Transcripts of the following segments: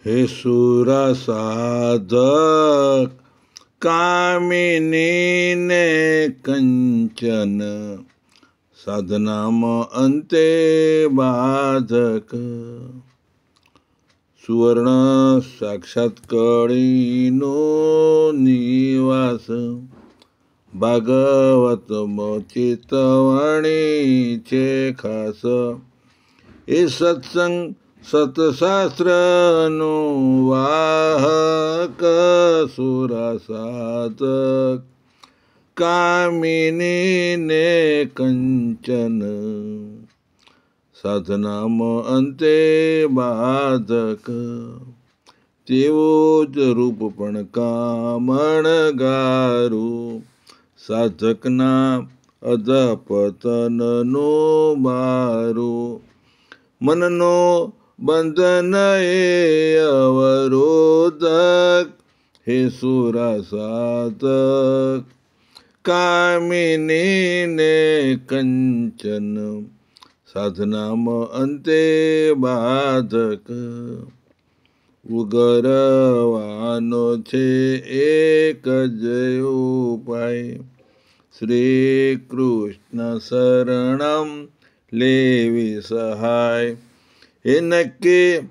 हे सुरा साधक कामिनी ने कंचन साधनाम अंते बाधक सुवर्ण साक्षात कळीनो निवास भागवत चितवणीचे खास हे सत्संग सतशास्त्र नो वाहक सुरा साधक कामिनी ने कंचन साधनाम अंते बाधक तेवो ज रूप पण कामणगारू साधकना अधपतननो बारू मननो बंधन हे अवरोधक हे सुरा साधक कामिनी ने कंचन साधनाम अंते बाधक उगरવાનો છે એક જ ઉપાય શ્રી કૃષ્ણ શરણમ લેવી સહાય એ નક્કી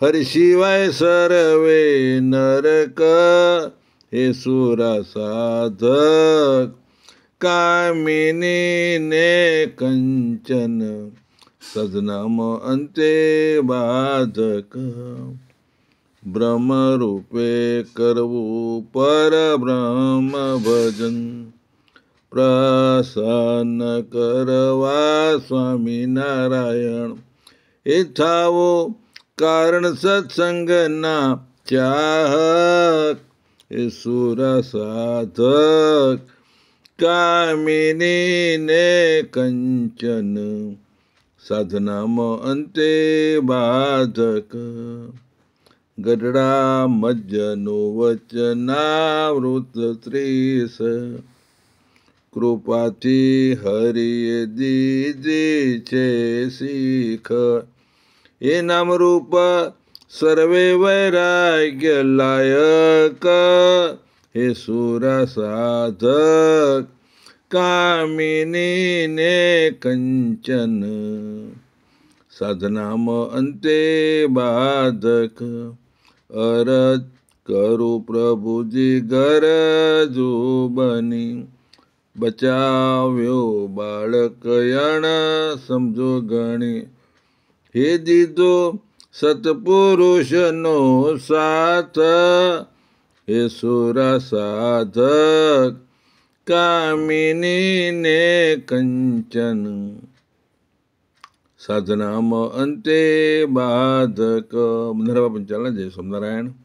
હરિશિવાય સર્વે નરક હે સુરા સાધક કામિની ને કંચન સદનામ અંતે બાધક બ્રહ્મરૂપે કરવું પરબ્રહ્મ ભજન પ્રસન્ન કરવા સ્વામિનારાયણ એ થાવો કારણ સત્સંગના ચાહક એ સુરા સાધક કામિની ને કંચન સાધનામ અંતે બાધક ગઢડા મજ્જનું વચનાવૃત 30 કૃપાથી હરિએ દીધી છે શીખ એ નામરૂપ સર્વે વૈરાગ્ય લાયક હે સુરા સાધક કામિની ને કંચન સાધનામ અંતે બાધક અરજ કરું પ્રભુજી ગરજુ બની બચાવ્યો બાળક યણ સમજો ગણી હે દીધો સત્પુરુષનો સાથ હે સુરા સાધક કામિની ને કંચન સાધનામ અંતે બાધક. નર્મદા પંચાલ જય સ્વામિનારાયણ.